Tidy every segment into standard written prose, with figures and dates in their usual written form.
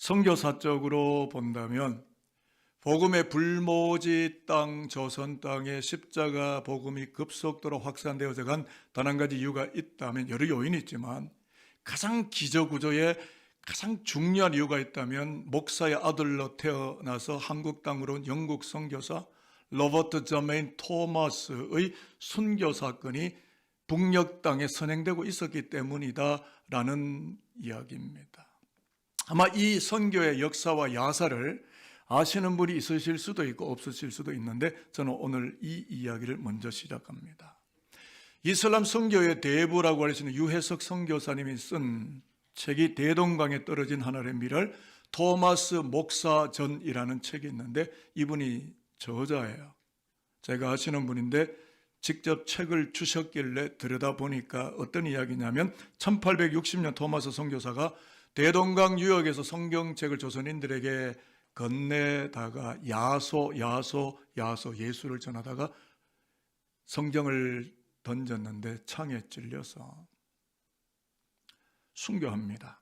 선교사적으로 본다면 복음의 불모지 땅, 조선 땅에 십자가 복음이 급속도로 확산되어져 간 단 한 가지 이유가 있다면, 여러 요인이 있지만 가장 기저구조에 가장 중요한 이유가 있다면, 목사의 아들로 태어나서 한국 땅으로 온 영국 선교사 로버트 저메인 토마스의 순교 사건이 북녘 땅에 선행되고 있었기 때문이다라는 이야기입니다. 아마 이 선교의 역사와 야사를 아시는 분이 있으실 수도 있고 없으실 수도 있는데, 저는 오늘 이 이야기를 먼저 시작합니다. 이슬람 선교의 대부라고 할 수 있는 유해석 선교사님이 쓴 책이 대동강에 떨어진 하늘의 미랄, 토마스 목사전이라는 책이 있는데, 이분이 저자예요. 제가 아시는 분인데 직접 책을 주셨길래 들여다보니까 어떤 이야기냐면, 1860년 토마스 선교사가 대동강 유역에서 성경책을 조선인들에게 건네다가 야소 예수를 전하다가 성경을 던졌는데 창에 찔려서 순교합니다.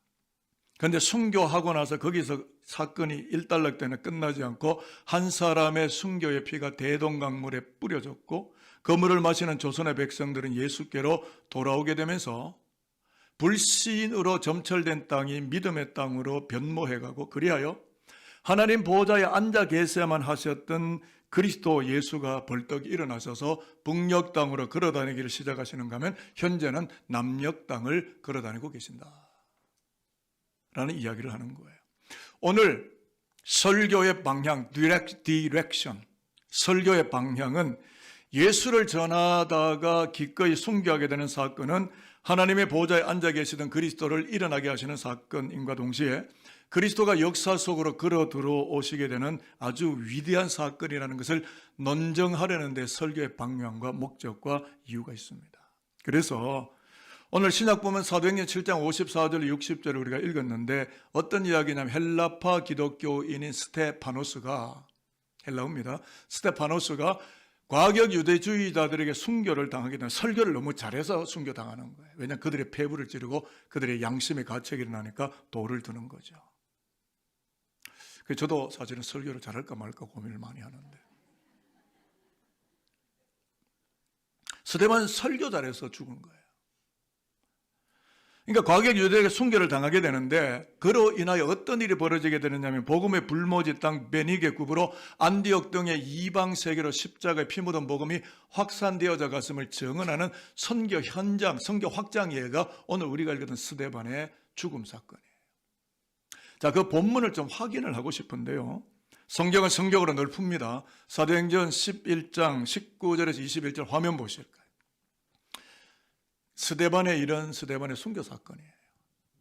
그런데 순교하고 나서 거기서 사건이 일단락되는 끝나지 않고 한 사람의 순교의 피가 대동강물에 뿌려졌고, 그 물을 마시는 조선의 백성들은 예수께로 돌아오게 되면서 불신으로 점철된 땅이 믿음의 땅으로 변모해가고, 그리하여 하나님 보좌에 앉아 계셔야만 하셨던 그리스도 예수가 벌떡 일어나셔서 북녘 땅으로 걸어다니기를 시작하시는가 하면, 현재는 남녘 땅을 걸어다니고 계신다 라는 이야기를 하는 거예요. 오늘 설교의 방향, 디렉션, 설교의 방향은 예수를 전하다가 기꺼이 순교하게 되는 사건은 하나님의 보좌에 앉아 계시던 그리스도를 일어나게 하시는 사건인과 동시에 그리스도가 역사 속으로 걸어 들어오시게 되는 아주 위대한 사건이라는 것을 논증하려는 데 설교의 방향과 목적과 이유가 있습니다. 그래서 오늘 신약 보면 사도행전 7장 54절 60절을 우리가 읽었는데, 어떤 이야기냐면 헬라파 기독교인인 스테파노스가, 헬라어입니다. 스테파노스가 과격 유대주의자들에게 순교를 당하게 되면, 설교를 너무 잘해서 순교당하는 거예요. 왜냐하면 그들의 폐부를 찌르고 그들의 양심의 가책이 일어나니까 돌을 드는 거죠. 그래서 저도 사실은 설교를 잘할까 말까 고민을 많이 하는데, 스데반 설교 잘해서 죽은 거예요. 그러니까 과격 유대에게 순교를 당하게 되는데, 그로 인하여 어떤 일이 벌어지게 되느냐면, 복음의 불모지 땅 베니게급으로 안디옥 등의 이방 세계로 십자가에 피 묻은 복음이 확산되어져 갔음을 증언하는 선교 현장, 선교 확장 예가 오늘 우리가 읽었던 스데반의 죽음 사건이에요. 자, 그 본문을 좀 확인을 하고 싶은데요. 성경은 성경으로 넓습니다. 사도행전 11장 19절에서 21절 화면 보실까요? 스데반의 일은 스데반의 순교 사건이에요.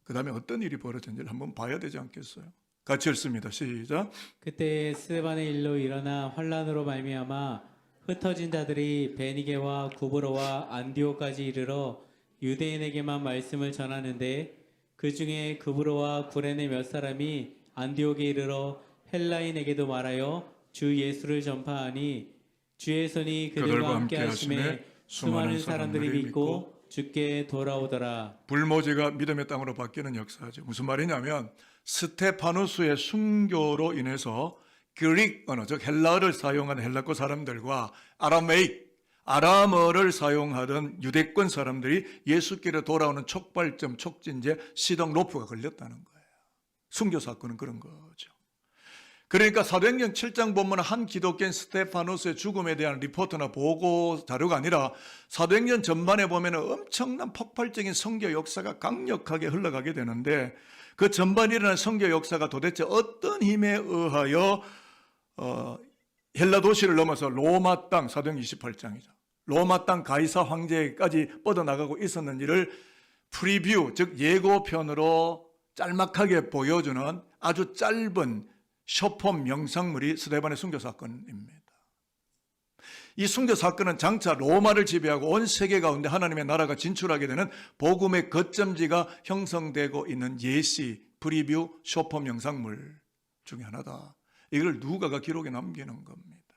그 다음에 어떤 일이 벌어졌는지를 한번 봐야 되지 않겠어요? 같이 읽습니다. 시작. 그때 스데반의 일로 일어나 환란으로 말미암아 흩어진 자들이 베니게와 구브로와 안디오까지 이르러 유대인에게만 말씀을 전하는데, 그 중에 구브로와 구레네 몇 사람이 안디옥에 이르러 헬라인에게도 말하여 주 예수를 전파하니, 주의 손이 그들과 함께 하심에 수많은 사람들이 믿고 주께 돌아오더라. 불모지가 믿음의 땅으로 바뀌는 역사죠. 무슨 말이냐면, 스테파누스의 순교로 인해서 그릭 언어, 즉 헬라어를 사용하는 헬라권 사람들과 아람어를 사용하던 유대권 사람들이 예수께로 돌아오는 촉발점, 촉진제, 시동 로프가 걸렸다는 거예요. 순교 사건은 그런 거죠. 그러니까 사도행전 7장 보면 한 기독교인 스테파노스의 죽음에 대한 리포트나 보고 자료가 아니라, 사도행전 전반에 보면 엄청난 폭발적인 선교 역사가 강력하게 흘러가게 되는데, 그 전반에 일어난 선교 역사가 도대체 어떤 힘에 의하여 헬라 도시를 넘어서 로마 땅, 사도행전 28장이죠. 로마 땅 가이사 황제까지 뻗어나가고 있었는지를 프리뷰, 즉 예고편으로 짤막하게 보여주는 아주 짧은 쇼폼 명상물이 스데반의 순교 사건입니다. 이 순교 사건은 장차 로마를 지배하고 온 세계 가운데 하나님의 나라가 진출하게 되는 복음의 거점지가 형성되고 있는 예시, 프리뷰, 쇼폼 명상물 중에 하나다. 이걸 누가가 기록에 남기는 겁니다.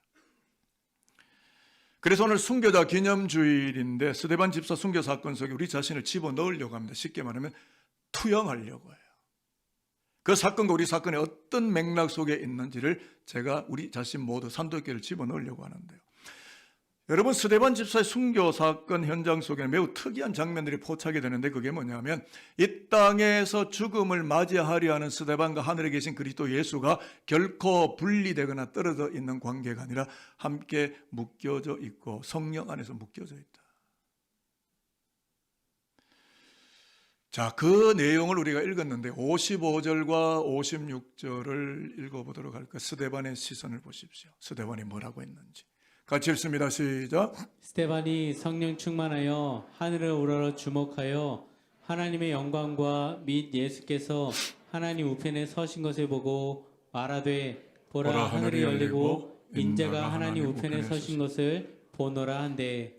그래서 오늘 순교자 기념주일인데, 스데반 집사 순교 사건 속에 우리 자신을 집어넣으려고 합니다. 쉽게 말하면 투영하려고 해요. 그 사건과 우리 사건이 어떤 맥락 속에 있는지를 제가 우리 자신 모두 산도교를 집어넣으려고 하는데요. 여러분, 스데반 집사의 순교 사건 현장 속에 매우 특이한 장면들이 포착이 되는데, 그게 뭐냐면 이 땅에서 죽음을 맞이하려 하는 스데반과 하늘에 계신 그리스도 예수가 결코 분리되거나 떨어져 있는 관계가 아니라 함께 묶여져 있고 성령 안에서 묶여져 있다. 자, 그 내용을 우리가 읽었는데 55절과 56절을 읽어보도록 할까요? 스데반의 시선을 보십시오. 스데반이 뭐라고 했는지 같이 읽습니다. 시작. 스데반이 성령 충만하여 하늘을 우러러 주목하여 하나님의 영광과 및 예수께서 하나님 우편에 서신 것을 보고 말하되 보라 하늘이 열리고 인자가 하나님 우편에 서신 것을 보노라 한대.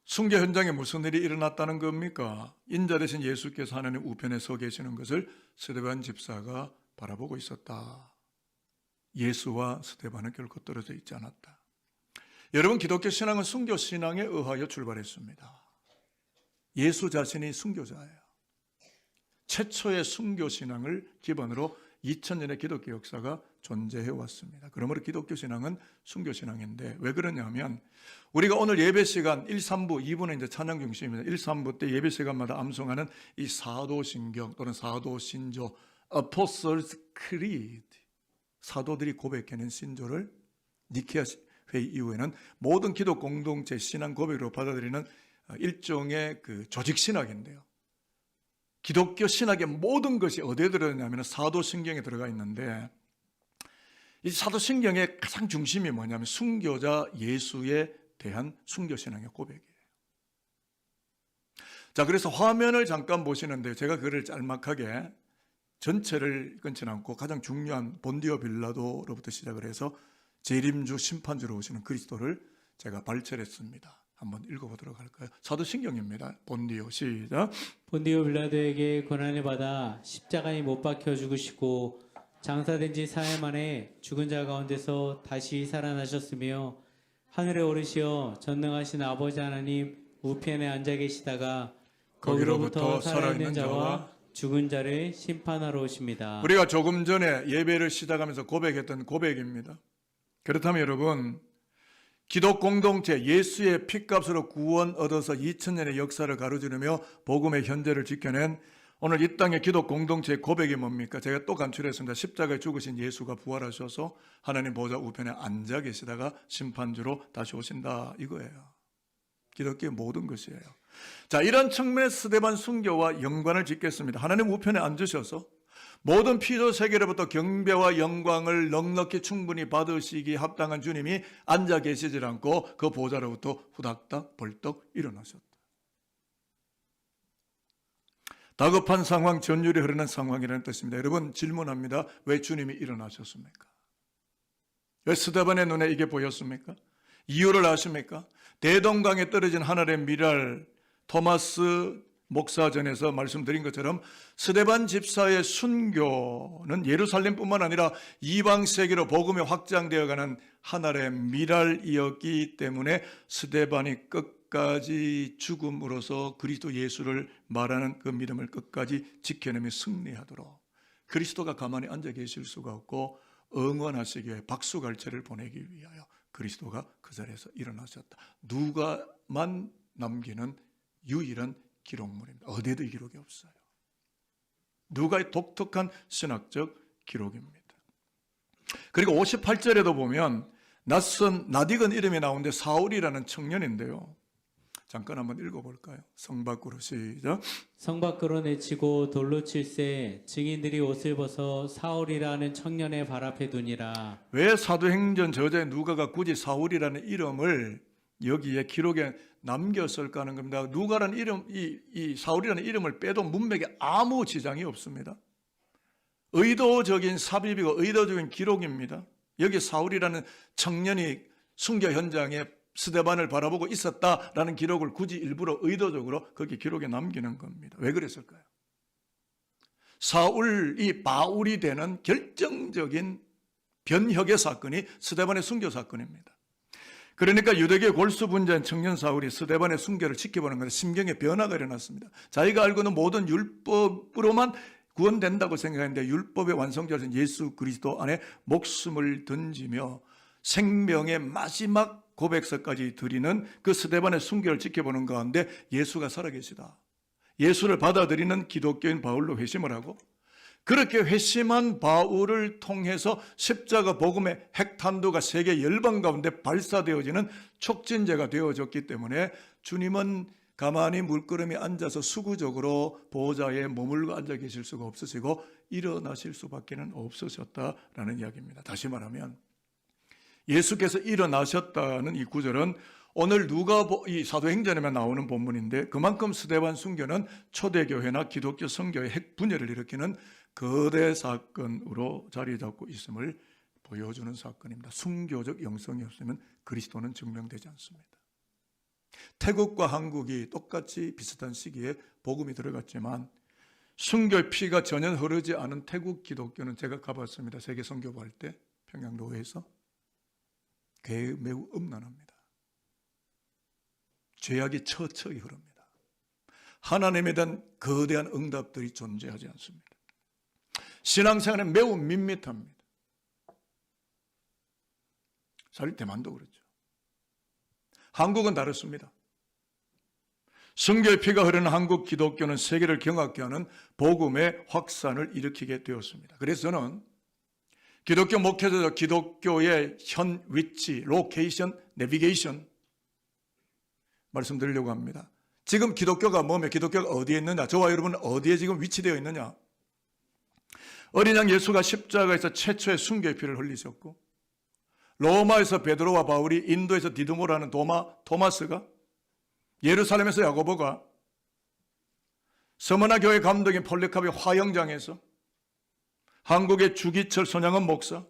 순교 현장에 무슨 일이 일어났다는 겁니까? 인자 되신 예수께서 하나님 우편에 서 계시는 것을 스데반 집사가 바라보고 있었다. 예수와 스데반은 결코 떨어져 있지 않았다. 여러분, 기독교 신앙은 순교 신앙에 의하여 출발했습니다. 예수 자신이 순교자예요. 최초의 순교 신앙을 기반으로 2000년의 기독교 역사가 존재해 왔습니다. 그러므로 기독교 신앙은 순교 신앙인데, 왜 그러냐면 우리가 오늘 예배 시간 1, 3부, 2부는 이제 찬양 중심입니다. 1, 3부 때 예배 시간마다 암송하는 이 사도신경 또는 사도신조, Apostles' Creed, 사도들이 고백해낸 신조를 니케아 회의 이후에는 모든 기독 공동체 신앙 고백으로 받아들이는 일종의 그 조직 신학인데요. 기독교 신학의 모든 것이 어디에 들어있냐면 사도신경에 들어가 있는데, 이 사도신경의 가장 중심이 뭐냐면 순교자 예수에 대한 순교신앙의 고백이에요. 자, 그래서 화면을 잠깐 보시는데 제가 그를 짤막하게 전체를 끊지는 않고 가장 중요한 본디오 빌라도로부터 시작을 해서 재림주 심판주로 오시는 그리스도를 제가 발췌했습니다. 한번 읽어보도록 할까요? 사도신경입니다. 본디오 시작. 본디오 빌라도에게 고난을 받아 십자가에 못 박혀 죽으시고 장사된 지 4일 만에 죽은 자 가운데서 다시 살아나셨으며 하늘에 오르시어 전능하신 아버지 하나님 우편에 앉아 계시다가 거기로부터 살아있는 자와 죽은 자를 심판하러 오십니다. 우리가 조금 전에 예배를 시작하면서 고백했던 고백입니다. 그렇다면 여러분, 기독 공동체 예수의 피값으로 구원 얻어서 2000년의 역사를 가로지르며 복음의 현재를 지켜낸 오늘 이 땅의 기독 공동체의 고백이 뭡니까? 제가 또 간추렸습니다. 십자가에 죽으신 예수가 부활하셔서 하나님 보좌 우편에 앉아 계시다가 심판주로 다시 오신다, 이거예요. 기독교의 모든 것이에요. 자, 이런 측면의 스데반 순교와 연관을 짓겠습니다. 하나님 우편에 앉으셔서 모든 피조 세계로부터 경배와 영광을 넉넉히 충분히 받으시기 합당한 주님이 앉아 계시질 않고 그 보좌로부터 후닥닥 벌떡 일어나셨다. 다급한 상황, 전율이 흐르는 상황이라는 뜻입니다. 여러분, 질문합니다. 왜 주님이 일어나셨습니까? 왜 스데반의 눈에 이게 보였습니까? 이유를 아십니까? 대동강에 떨어진 하늘의 미랄, 토마스 목사전에서 말씀드린 것처럼 스데반 집사의 순교는 예루살렘뿐만 아니라 이방 세계로 복음이 확장되어가는 하늘의 미랄이었기 때문에 스데반이 끝까지 죽음으로써 그리스도 예수를 말하는 그 믿음을 끝까지 지켜내며 승리하도록, 그리스도가 가만히 앉아 계실 수가 없고 응원하시기 위해 박수갈채를 보내기 위하여 그리스도가 그 자리에서 일어나셨다. 누가만 남기는 유일한 기록물입니다. 어디에도 이 기록이 없어요. 누가의 독특한 신학적 기록입니다. 그리고 58절에도 보면 낯익은 이름이 나오는데 사울이라는 청년인데요. 잠깐 한번 읽어볼까요? 성 밖으로 시작. 성 밖으로 내치고 돌로 칠세 증인들이 옷을 벗어 사울이라는 청년의 발 앞에 두니라. 왜 사도행전 저자의 누가가 굳이 사울이라는 이름을 여기에 기록에 남겼을까 하는 겁니다. 누가라는 이름, 이 사울이라는 이름을 빼도 문맥에 아무 지장이 없습니다. 의도적인 삽입이고 의도적인 기록입니다. 여기 사울이라는 청년이 순교 현장에 스데반을 바라보고 있었다라는 기록을 굳이 일부러 의도적으로 거기 기록에 남기는 겁니다. 왜 그랬을까요? 사울이 바울이 되는 결정적인 변혁의 사건이 스데반의 순교 사건입니다. 그러니까 유대교의 골수 분자인 청년 사울이 스데반의 순교를 지켜보는 것에 심경의 변화가 일어났습니다. 자기가 알고 있는 모든 율법으로만 구원된다고 생각했는데 율법의 완성자신 예수 그리스도 안에 목숨을 던지며 생명의 마지막 고백서까지 드리는 그 스데반의 순교를 지켜보는 가운데 예수가 살아계시다. 예수를 받아들이는 기독교인 바울로 회심을 하고, 그렇게 회심한 바울을 통해서 십자가 복음의 핵탄두가 세계 열방 가운데 발사되어지는 촉진제가 되어졌기 때문에 주님은 가만히 물끄러미 앉아서 수구적으로 보호자에 머물고 앉아 계실 수가 없으시고 일어나실 수밖에 없으셨다라는 이야기입니다. 다시 말하면 예수께서 일어나셨다는 이 구절은 오늘 이 사도행전에만 나오는 본문인데, 그만큼 스데반 순교는 초대교회나 기독교 선교의 핵 분열을 일으키는 거대 사건으로 자리 잡고 있음을 보여주는 사건입니다. 순교적 영성이 없으면 그리스도는 증명되지 않습니다. 태국과 한국이 똑같이 비슷한 시기에 복음이 들어갔지만 순교의 피가 전혀 흐르지 않은 태국 기독교는 제가 가봤습니다. 세계 선교부 할 때 평양노회에서 매우 음란합니다. 죄악이 처처히 흐릅니다. 하나님에 대한 거대한 응답들이 존재하지 않습니다. 신앙생활은 매우 밋밋합니다. 사실 대만도 그렇죠. 한국은 다릅니다. 순교의 피가 흐르는 한국 기독교는 세계를 경악케 하는 복음의 확산을 일으키게 되었습니다. 그래서 저는 기독교 목회자적 기독교의 현 위치, 로케이션, 내비게이션 말씀드리려고 합니다. 지금 기독교가 뭐며 기독교가 어디에 있느냐, 저와 여러분은 어디에 지금 위치되어 있느냐. 어린 양 예수가 십자가에서 최초의 순교의 피를 흘리셨고, 로마에서 베드로와 바울이, 인도에서 디두모라는 토마스가, 예루살렘에서 야고보가, 서머나 교회 감독인 폴리카비 화영장에서, 한국의 주기철 손양원 목사,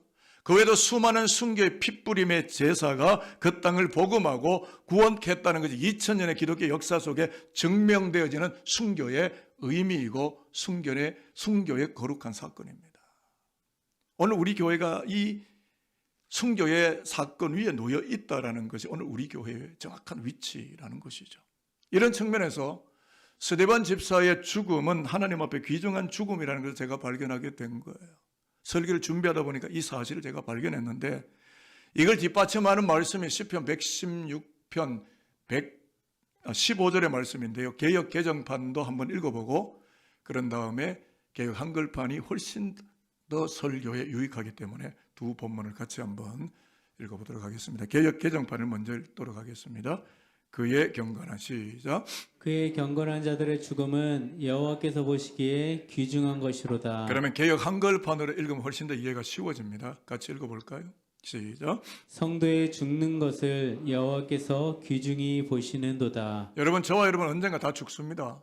그 외에도 수많은 순교의 핏부림의 제사가 그 땅을 복음하고 구원했다는 것이 2000년의 기독교 역사 속에 증명되어지는 순교의 의미이고 순교의 거룩한 사건입니다. 오늘 우리 교회가 이 순교의 사건 위에 놓여 있다는 것이 오늘 우리 교회의 정확한 위치라는 것이죠. 이런 측면에서 스데반 집사의 죽음은 하나님 앞에 귀중한 죽음이라는 것을 제가 발견하게 된 거예요. 설교를 준비하다 보니까 이 사실을 제가 발견했는데, 이걸 뒷받침하는 말씀이 시편 116편 115절의 말씀인데요. 개역 개정판도 한번 읽어보고 그런 다음에 개역 한글판이 훨씬 더 설교에 유익하기 때문에 두 본문을 같이 한번 읽어보도록 하겠습니다. 개역 개정판을 먼저 읽도록 하겠습니다. 그의 경건한, 시작. 그의 경건한 자들의 죽음은 여호와께서 보시기에 귀중한 것이로다. 그러면 개역 한글판으로 읽으면 훨씬 더 이해가 쉬워집니다. 같이 읽어볼까요? 시작. 성도의 죽는 것을 여호와께서 귀중히 보시는도다. 여러분, 저와 여러분 언젠가 다 죽습니다.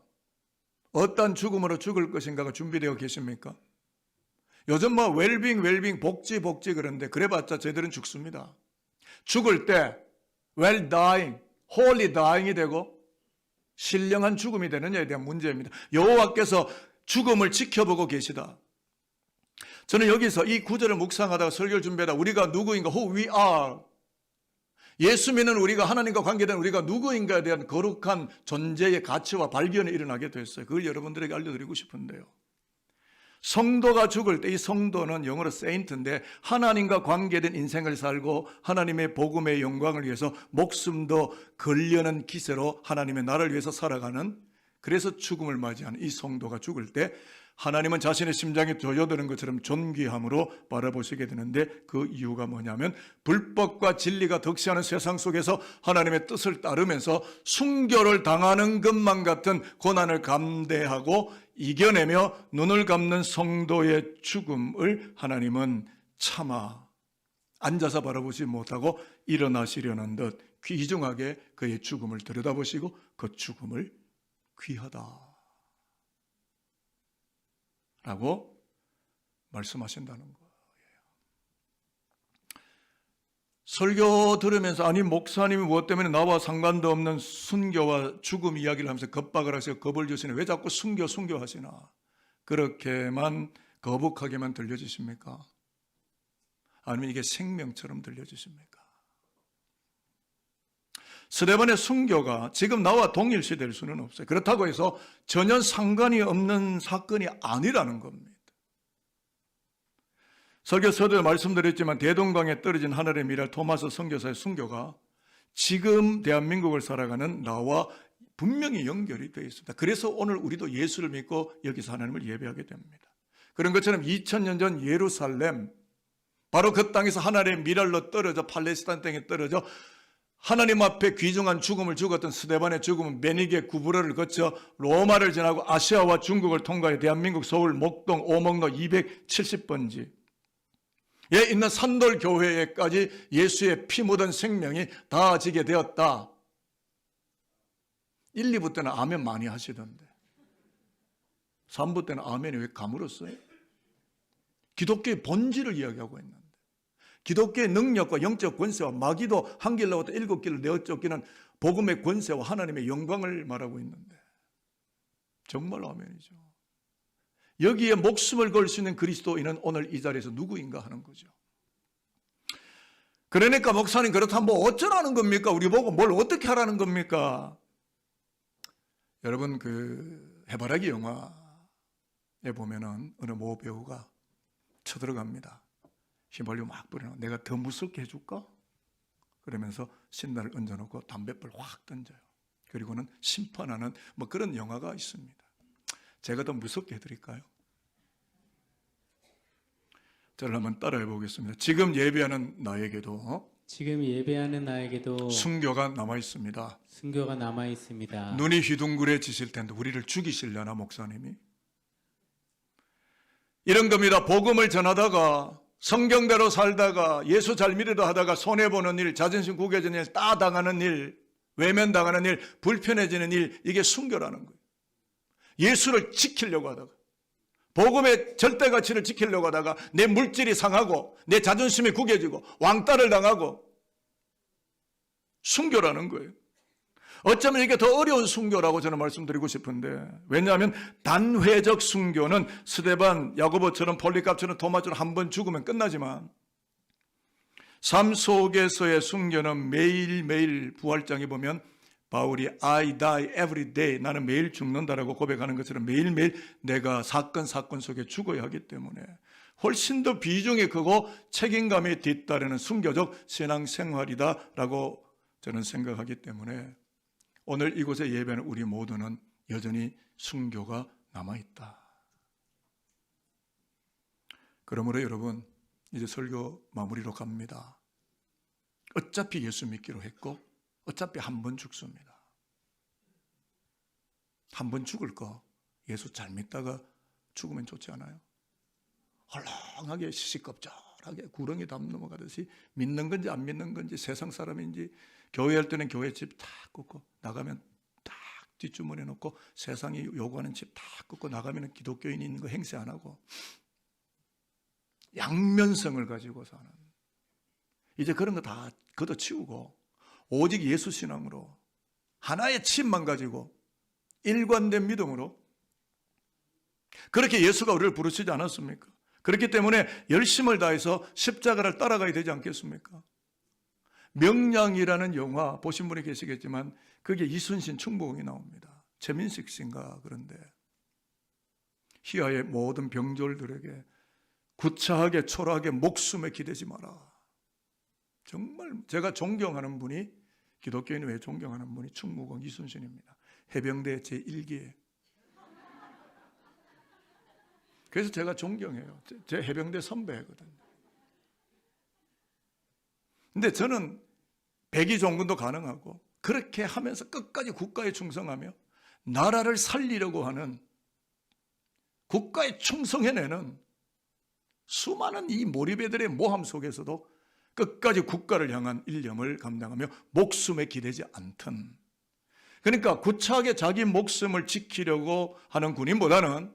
어떤 죽음으로 죽을 것인가가 준비되어 계십니까? 요즘 뭐 웰빙 복지 그런데 그래봤자 저희들은 죽습니다. 죽을 때 well dying, holy dying이 되고 신령한 죽음이 되느냐에 대한 문제입니다. 여호와께서 죽음을 지켜보고 계시다. 저는 여기서 이 구절을 묵상하다가 설교를 준비하다 우리가 누구인가, who we are, 예수 믿는 우리가, 하나님과 관계된 우리가 누구인가에 대한 거룩한 존재의 가치와 발견이 일어나게 됐어요. 그걸 여러분들에게 알려드리고 싶은데요. 성도가 죽을 때, 이 성도는 영어로 saint인데 하나님과 관계된 인생을 살고 하나님의 복음의 영광을 위해서 목숨도 걸려는 기세로 하나님의 나라를 위해서 살아가는, 그래서 죽음을 맞이하는 이 성도가 죽을 때 하나님은 자신의 심장이 조여드는 것처럼 존귀함으로 바라보시게 되는데, 그 이유가 뭐냐면 불법과 진리가 득세하는 세상 속에서 하나님의 뜻을 따르면서 순교를 당하는 것만 같은 고난을 감대하고 이겨내며 눈을 감는 성도의 죽음을 하나님은 차마 앉아서 바라보지 못하고 일어나시려는 듯 귀중하게 그의 죽음을 들여다보시고 그 죽음을 귀하다 라고 말씀하신다는 거예요. 설교 들으면서 아니 목사님이 무엇 때문에 나와 상관도 없는 순교와 죽음 이야기를 하면서 겁박을 하세요. 겁을 주시네. 왜 자꾸 순교 하시나. 그렇게만 거북하게만 들려지십니까? 아니면 이게 생명처럼 들려지십니까? 스데반의 순교가 지금 나와 동일시될 수는 없어요. 그렇다고 해서 전혀 상관이 없는 사건이 아니라는 겁니다. 설교 서두에 말씀드렸지만 대동강에 떨어진 하늘의 미랄 토마스 선교사의 순교가 지금 대한민국을 살아가는 나와 분명히 연결이 되어 있습니다. 그래서 오늘 우리도 예수를 믿고 여기서 하나님을 예배하게 됩니다. 그런 것처럼 2000년 전 예루살렘, 바로 그 땅에서 하늘의 미랄로 떨어져 팔레스타인 땅에 떨어져 하나님 앞에 귀중한 죽음을 죽었던 스데반의 죽음은 베니게 구브로를 거쳐 로마를 지나고 아시아와 중국을 통과해 대한민국 서울 목동 오목로 270번지 에 있는 산돌교회에까지 예수의 피 묻은 생명이 닿아지게 되었다. 1, 2부 때는 아멘 많이 하시던데 3부 때는 아멘이 왜 가물었어요? 기독교의 본질을 이야기하고 있는데 기독교의 능력과 영적 권세와 마귀도 한 길 나왔다 7길을 내어 쫓기는 복음의 권세와 하나님의 영광을 말하고 있는데 정말 아멘이죠. 여기에 목숨을 걸 수 있는 그리스도인은 오늘 이 자리에서 누구인가 하는 거죠. 그러니까 목사님 그렇다면 뭐 어쩌라는 겁니까? 우리 보고 뭘 어떻게 하라는 겁니까? 여러분 그 해바라기 영화에 보면은 어느 모 배우가 쳐들어갑니다. 휘발유 막 뿌려놓고 내가 더 무섭게 해줄까? 그러면서 신나를 얹어놓고 담뱃불 확 던져요. 그리고는 심판하는 뭐 그런 영화가 있습니다. 제가 더 무섭게 해드릴까요? 저를 한번 따라해 보겠습니다. 지금 예배하는 나에게도 순교가 남아 있습니다. 순교가 남아 있습니다. 눈이 휘둥그레지실 텐데 우리를 죽이시려나 목사님이? 이런 겁니다. 복음을 전하다가 성경대로 살다가 예수 잘 믿으려 하다가 손해보는 일, 자존심 구겨지는 일, 따당하는 일, 외면당하는 일, 불편해지는 일, 이게 순교라는 거예요. 예수를 지키려고 하다가 복음의 절대 가치를 지키려고 하다가 내 물질이 상하고 내 자존심이 구겨지고 왕따를 당하고 순교라는 거예요. 어쩌면 이게 더 어려운 순교라고 저는 말씀드리고 싶은데 왜냐하면 단회적 순교는 스데반, 야고보처럼 폴리갑처럼 토마처럼 한 번 죽으면 끝나지만 삶 속에서의 순교는 매일매일 부활장에 보면 바울이 I die every day 나는 매일 죽는다라고 고백하는 것처럼 매일매일 내가 사건 속에 죽어야 하기 때문에 훨씬 더 비중이 크고 책임감이 뒤따르는 순교적 신앙생활이다라고 저는 생각하기 때문에 오늘 이곳에 예배하는 우리 모두는 여전히 순교가 남아있다. 그러므로 여러분 이제 설교 마무리로 갑니다. 어차피 예수 믿기로 했고 어차피 한 번 죽습니다. 한 번 죽을 거 예수 잘 믿다가 죽으면 좋지 않아요? 헐렁하게 시시껍적하게 구렁이 담 넘어가듯이 믿는 건지 안 믿는 건지 세상 사람인지 교회 할 때는 교회 집 다 끊고 나가면 딱 뒷주머니에 놓고 세상이 요구하는 집 다 끊고 나가면 기독교인이 있는 거 행세 안 하고 양면성을 가지고 사는 이제 그런 거 다 걷어치우고 오직 예수 신앙으로 하나의 칩만 가지고 일관된 믿음으로 그렇게 예수가 우리를 부르시지 않았습니까? 그렇기 때문에 열심을 다해서 십자가를 따라가야 되지 않겠습니까? 명량이라는 영화 보신 분이 계시겠지만 거기에 이순신 충무공이 나옵니다. 최민식 씨인가 그런데 희화의 모든 병졸들에게 구차하게 초라하게 목숨에 기대지 마라. 정말 제가 존경하는 분이 기독교인 외에 존경하는 분이 충무공 이순신입니다. 해병대 제1기에 그래서 제가 존경해요. 제 해병대 선배거든요. 근데 저는 백의종군도 가능하고 그렇게 하면서 끝까지 국가에 충성하며 나라를 살리려고 하는 국가에 충성해내는 수많은 이 몰입애들의 모함 속에서도 끝까지 국가를 향한 일념을 감당하며 목숨에 기대지 않던 그러니까 구차하게 자기 목숨을 지키려고 하는 군인보다는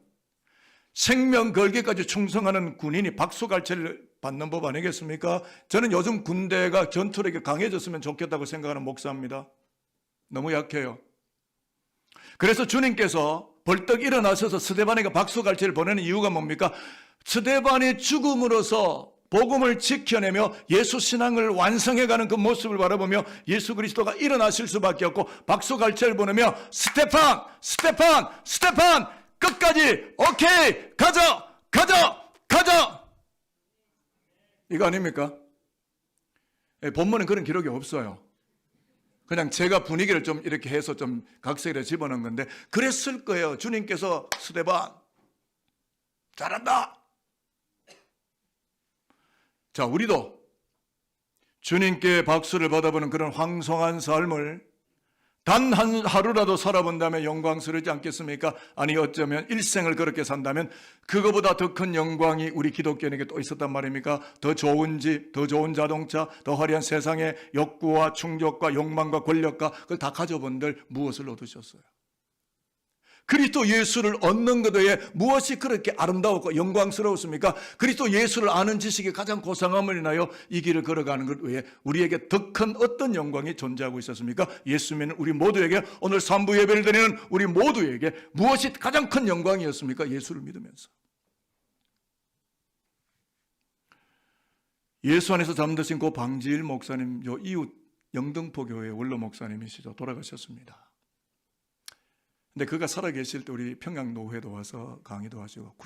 생명 걸기까지 충성하는 군인이 박수갈채를 받는 법 아니겠습니까? 저는 요즘 군대가 전투력이 강해졌으면 좋겠다고 생각하는 목사입니다. 너무 약해요. 그래서 주님께서 벌떡 일어나셔서 스데반에게 박수갈채를 보내는 이유가 뭡니까? 스데반의 죽음으로서 복음을 지켜내며 예수 신앙을 완성해가는 그 모습을 바라보며 예수 그리스도가 일어나실 수밖에 없고 박수갈채를 보내며 스테판, 스테판, 스테판 끝까지 오케이 가자, 가자, 가자 이거 아닙니까? 본문은 그런 기록이 없어요. 그냥 제가 분위기를 좀 이렇게 해서 좀 각색에 집어넣은 건데 그랬을 거예요. 주님께서 스테반 잘한다. 자, 우리도 주님께 박수를 받아보는 그런 황송한 삶을 단 한 하루라도 살아본다면 영광스러우지 않겠습니까? 아니 어쩌면 일생을 그렇게 산다면 그거보다 더 큰 영광이 우리 기독교인에게 또 있었단 말입니까? 더 좋은 집, 더 좋은 자동차, 더 화려한 세상의 욕구와 충족과 욕망과 권력과 그걸 다 가져본들 무엇을 얻으셨어요? 그리스도 예수를 얻는 것 외에 무엇이 그렇게 아름다웠고 영광스러웠습니까? 그리스도 예수를 아는 지식이 가장 고상함을 인하여 이 길을 걸어가는 것 외에 우리에게 더 큰 어떤 영광이 존재하고 있었습니까? 예수 믿는 우리 모두에게 오늘 3부 예배를 드리는 우리 모두에게 무엇이 가장 큰 영광이었습니까? 예수를 믿으면서. 예수 안에서 잠드신 고 방지일 목사님, 요 이웃 영등포 교회 원로 목사님이시죠. 돌아가셨습니다. 근데 그가 살아계실 때 우리 평양노회도 와서 강의도 하시고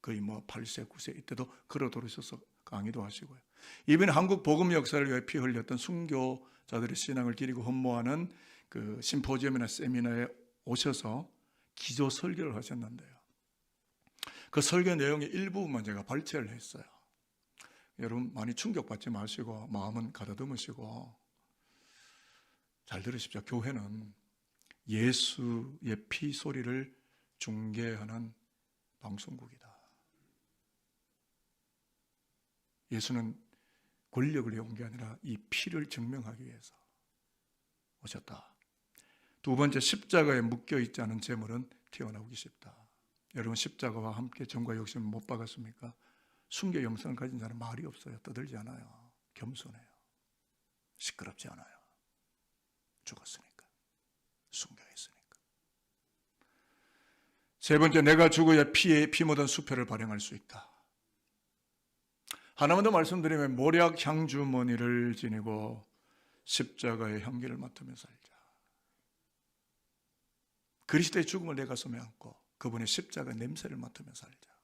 거의 8세, 9세 이때도 걸어 돌으셔서 강의도 하시고요. 이번에 한국 복음 역사를 위해 피 흘렸던 순교자들의 신앙을 기리고 헌모하는 그 심포지엄이나 세미나에 오셔서 기조 설교를 하셨는데요. 그 설교 내용의 일부분만 제가 발췌를 했어요. 여러분 많이 충격받지 마시고 마음은 가다듬으시고 잘 들으십시오. 교회는 예수의 피 소리를 중계하는 방송국이다. 예수는 권력을 이용한 게 아니라 이 피를 증명하기 위해서 오셨다. 두 번째, 십자가에 묶여있지 않은 재물은 튀어나오기 쉽다. 여러분 십자가와 함께 정과 욕심을 못 박았습니까? 순교 영성을 가진 자는 말이 없어요. 떠들지 않아요. 겸손해요. 시끄럽지 않아요. 죽었으니까. 순교했으니까. 세 번째, 내가 죽어야 피 묻은 수표를 발행할 수 있다. 하나만 더 말씀드리면 모략 향주머니를 지니고 십자가의 향기를 맡으며 살자. 그리스도의 죽음을 내 가슴에 안고 그분의 십자가 냄새를 맡으며 살자.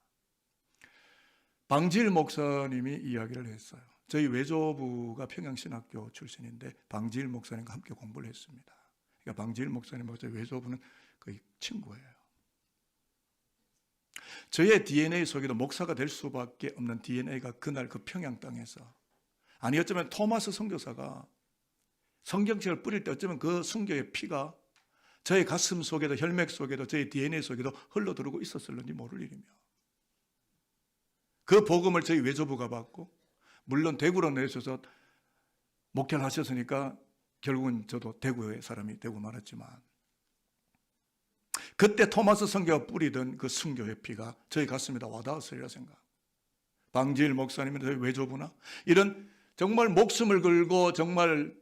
방지일 목사님이 이야기를 했어요. 저희 외조부가 평양신학교 출신인데 방지일 목사님과 함께 공부를 했습니다. 그러니까 방지일 목사님하고 저희 외조부는 거의 친구예요. 저의 DNA 속에도 목사가 될 수밖에 없는 DNA가 그날 그 평양 땅에서, 아니 어쩌면 토마스 선교사가 성경책을 뿌릴 때 어쩌면 그 순교의 피가 저의 가슴 속에도 혈맥 속에도 저의 DNA 속에도 흘러들어오고 있었을는지 모를 일이며, 그 복음을 저희 외조부가 받고 물론 대구로 내셔서 목회를 하셨으니까 결국은 저도 대구의 사람이 되고 말았지만, 그때 토마스 선교가 뿌리던 그 순교의 피가 저희 가슴에다 와닿았으리라 생각. 방지일 목사님이나 저희 외조부나 이런 정말 목숨을 걸고 정말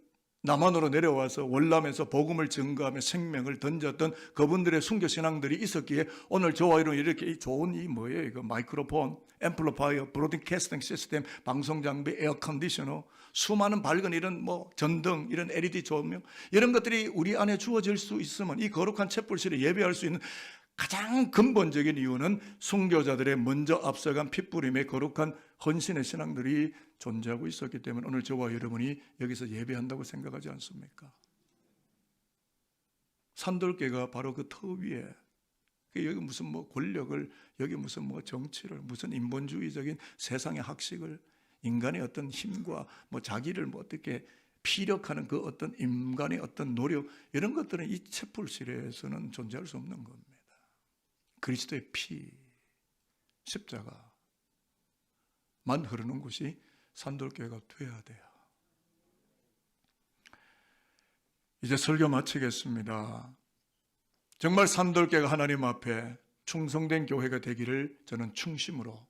남한으로 내려와서 월남에서 복음을 증거하며 생명을 던졌던 그분들의 순교 신앙들이 있었기에 오늘 저와 이렇게 좋은 뭐예요? 이거 마이크로폰, 앰플리파이어, 브로드캐스팅 시스템, 방송 장비, 에어 컨디셔너, 수많은 밝은 이런 전등, 이런 LED 조명, 이런 것들이 우리 안에 주어질 수 있으면 이 거룩한 촛불실에 예배할 수 있는 가장 근본적인 이유는 순교자들의 먼저 앞서간 핏부림의 거룩한 헌신의 신앙들이 존재하고 있었기 때문에 오늘 저와 여러분이 여기서 예배한다고 생각하지 않습니까? 산돌개가 바로 그 터 위에, 여기 무슨 권력을, 여기 무슨 정치를, 무슨 인본주의적인 세상의 학식을, 인간의 어떤 힘과 자기를 어떻게 피력하는 그 어떤 인간의 어떤 노력, 이런 것들은 이 촛불실에서는 존재할 수 없는 겁니다. 그리스도의 피, 십자가만 흐르는 곳이 산돌교회가 되어야 돼요. 이제 설교 마치겠습니다. 정말 산돌교회가 하나님 앞에 충성된 교회가 되기를 저는 충심으로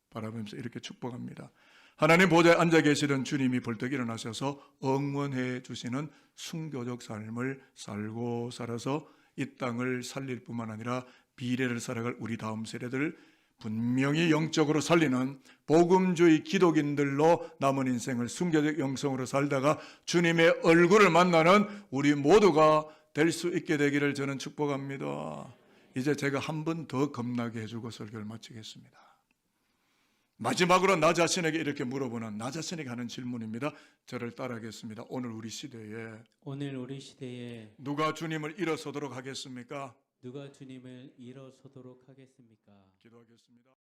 바라보면서 이렇게 축복합니다. 하나님 보좌에 앉아 계시던 주님이 벌떡 일어나셔서 응원해 주시는 순교적 삶을 살고 살아서 이 땅을 살릴 뿐만 아니라 미래를 살아갈 우리 다음 세대들 분명히 영적으로 살리는 복음주의 기독인들로 남은 인생을 순교적 영성으로 살다가 주님의 얼굴을 만나는 우리 모두가 될 수 있게 되기를 저는 축복합니다. 이제 제가 한 번 더 겁나게 해주고 설교를 마치겠습니다. 마지막으로 나 자신에게 이렇게 물어보는 나 자신에게 하는 질문입니다. 저를 따라하겠습니다. 오늘 우리 시대에 누가 주님을 일어서도록 하겠습니까? 누가 주님을 일어서도록 하겠습니까? 기도하겠습니다.